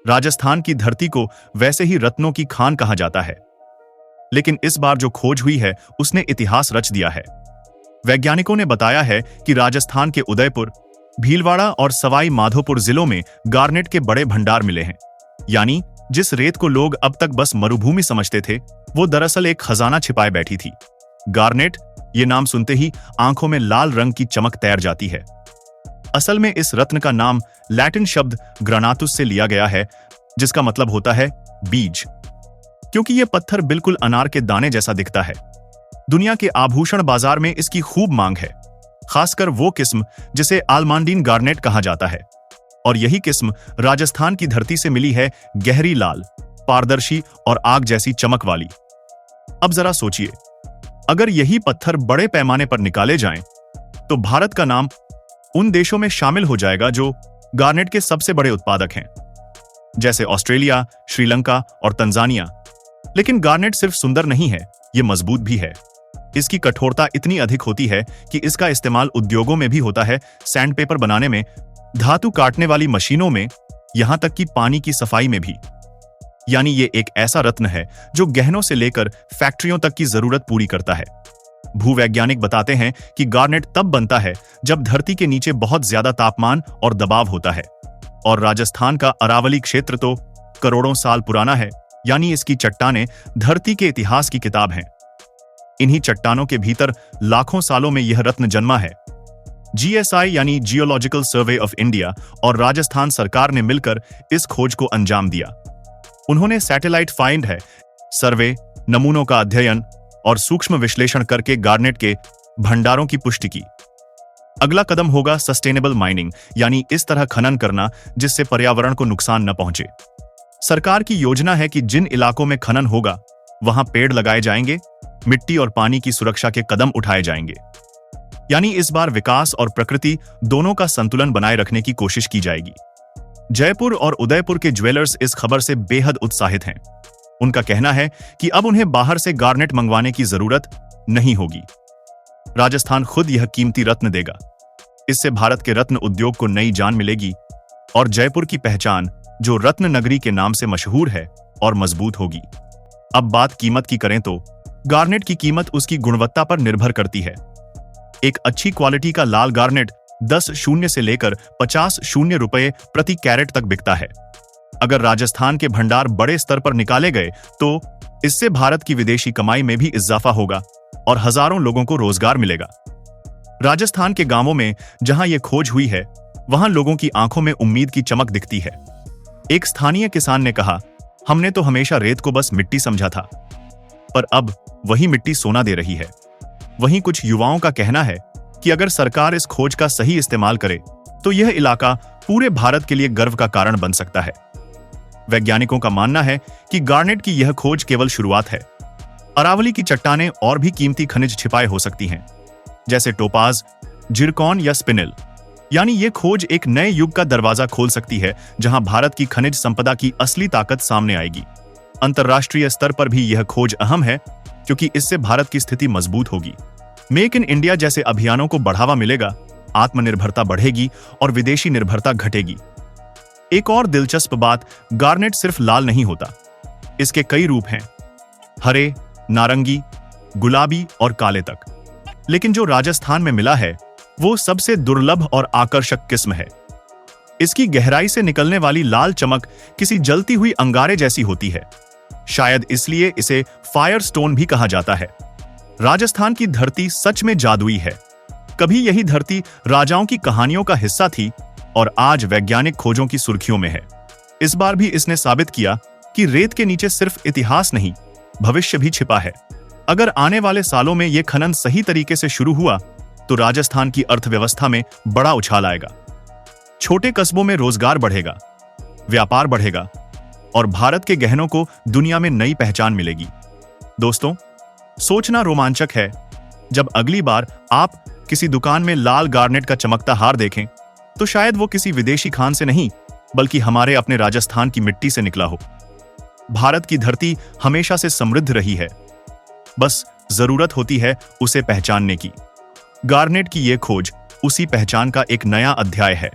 राजस्थान की धरती को वैसे ही रत्नों की खान कहा जाता है। लेकिन इस बार जो खोज हुई है उसने इतिहास रच दिया है। वैज्ञानिकों ने बताया है कि राजस्थान के उदयपुर, भीलवाड़ा और सवाई माधोपुर जिलों में गार्नेट के बड़े भंडार मिले हैं। यानी जिस रेत को लोग अब तक बस मरुभूमि समझते थे, वो दरअसल एक खजाना छिपाए बैठी थी। गार्नेट, ये नाम सुनते ही आंखों में लाल रंग की चमक तैर जाती है। असल में इस रत्न का नाम लैटिन शब्द ग्रानातुस से लिया गया है, जिसका मतलब होता है बीज, क्योंकि यह पत्थर बिल्कुल अनार के दाने जैसा दिखता है। दुनिया के आभूषण बाजार में इसकी खूब मांग है, खासकर वो किस्म जिसे आलमांडीन गार्नेट कहा जाता है। और यही किस्म राजस्थान की धरती से मिली है, गहरी लाल, पारदर्शी और आग जैसी चमक वाली। अब जरा सोचिए, अगर यही पत्थर बड़े पैमाने पर निकाले जाएं, तो भारत का नाम उन देशों में शामिल हो जाएगा जो गार्नेट के सबसे बड़े उत्पादक हैं, जैसे ऑस्ट्रेलिया, श्रीलंका और तंजानिया। लेकिन गार्नेट सिर्फ सुंदर नहीं है, यह मजबूत भी है। इसकी कठोरता इतनी अधिक होती है कि इसका इस्तेमाल उद्योगों में भी होता है, सैंडपेपर बनाने में, धातु काटने वाली मशीनों में, यहां तक कि पानी की सफाई में भी। यानी ये एक ऐसा रत्न है जो गहनों से लेकर फैक्ट्रियों तक की जरूरत पूरी करता है। भूवैज्ञानिक बताते हैं कि गार्नेट तब बनता है जब धरती के नीचे बहुत ज्यादा तापमान और दबाव होता है। और राजस्थान का अरावली क्षेत्र तो करोड़ों साल पुराना है, यानी इसकी चट्टानें धरती के इतिहास की किताब हैं। इन्हीं चट्टानों के भीतर लाखों सालों में यह रत्न जन्मा है। जीएसआई यानी जियोलॉजिकल सर्वे ऑफ इंडिया और राजस्थान सरकार ने मिलकर इस खोज को अंजाम दिया। उन्होंने सैटेलाइट फाइंड है, सर्वे, नमूनों का अध्ययन और सूक्ष्म विश्लेषण करके गार्नेट के भंडारों की पुष्टि की। अगला कदम होगा सस्टेनेबल माइनिंग, यानी इस तरह खनन करना जिससे पर्यावरण को नुकसान न पहुंचे। सरकार की योजना है कि जिन इलाकों में खनन होगा वहां पेड़ लगाए जाएंगे, मिट्टी और पानी की सुरक्षा के कदम उठाए जाएंगे। यानी इस बार विकास और प्रकृति दोनों का संतुलन बनाए रखने की कोशिश की जाएगी। जयपुर और उदयपुर के ज्वेलर्स इस खबर से बेहद उत्साहित हैं। उनका कहना है कि अब उन्हें बाहर से गार्नेट मंगवाने की जरूरत नहीं होगी। राजस्थान खुद यह कीमती रत्न देगा। इससे भारत के रत्न उद्योग को नई जान मिलेगी और जयपुर की पहचान, जो रत्न नगरी के नाम से मशहूर है, और मजबूत होगी। अब बात कीमत की करें तो गार्नेट की कीमत उसकी गुणवत्ता पर निर्भर करती है। एक अच्छी क्वालिटी का लाल गार्नेट 10 शून्य से लेकर 50 शून्य रुपए प्रति कैरेट तक बिकता है। अगर राजस्थान के भंडार बड़े स्तर पर निकाले गए तो इससे भारत की विदेशी कमाई में भी इजाफा होगा और हजारों लोगों को रोजगार मिलेगा। राजस्थान के गांवों में जहां यह खोज हुई है, वहां लोगों की आंखों में उम्मीद की चमक दिखती है। एक स्थानीय किसान ने कहा, हमने तो हमेशा रेत को बस मिट्टी समझा था, पर अब वही मिट्टी सोना दे रही है। वहीं कुछ युवाओं का कहना है कि अगर सरकार इस खोज का सही इस्तेमाल करे तो यह इलाका पूरे भारत के लिए गर्व का कारण बन सकता है। वैज्ञानिकों का मानना है कि गार्नेट की यह खोज केवल शुरुआत है। अरावली की चट्टानें और भी कीमती खनिज छिपाए हो सकती हैं, जैसे टोपाज, जिरकॉन या स्पिनिल। यानी यह खोज एक नए युग का दरवाजा खोल सकती है, जहां भारत की खनिज संपदा की असली ताकत सामने आएगी। अंतर्राष्ट्रीय स्तर पर भी यह खोज अहम है, क्योंकि इससे भारत की स्थिति मजबूत होगी। मेक इन इंडिया जैसे अभियानों को बढ़ावा मिलेगा, आत्मनिर्भरता बढ़ेगी और विदेशी निर्भरता घटेगी। एक और दिलचस्प बात, गार्नेट सिर्फ लाल नहीं होता। इसके कई रूप हैं, हरे, नारंगी, गुलाबी और काले तक। लेकिन जो राजस्थान में मिला है वो सबसे दुर्लभ और आकर्षक किस्म है। इसकी गहराई से निकलने वाली लाल चमक किसी जलती हुई अंगारे जैसी होती है। शायद इसलिए इसे फायर स्टोन भी कहा जाता है। राजस्थान की धरती सच में जादुई है। कभी यही धरती राजाओं की कहानियों का हिस्सा थी और आज वैज्ञानिक खोजों की सुर्खियों में है। इस बार भी इसने साबित किया कि रेत के नीचे सिर्फ इतिहास नहीं, भविष्य भी छिपा है। अगर आने वाले सालों में यह खनन सही तरीके से शुरू हुआ तो राजस्थान की अर्थव्यवस्था में बड़ा उछाल आएगा। छोटे कस्बों में रोजगार बढ़ेगा, व्यापार बढ़ेगा और भारत के गहनों को दुनिया में नई पहचान मिलेगी। दोस्तों, सोचना रोमांचक है, जब अगली बार आप किसी दुकान में लाल गार्नेट का चमकता हार देखें तो शायद वो किसी विदेशी खान से नहीं, बल्कि हमारे अपने राजस्थान की मिट्टी से निकला हो। भारत की धरती हमेशा से समृद्ध रही है, बस जरूरत होती है उसे पहचानने की। गार्नेट की यह खोज उसी पहचान का एक नया अध्याय है।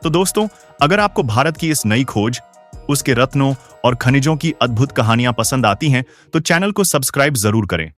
तो दोस्तों, अगर आपको भारत की इस नई खोज उसके रत्नों और खनिजों की अद्भुत कहानियां पसंद आती हैं तो चैनल को सब्सक्राइब जरूर करें।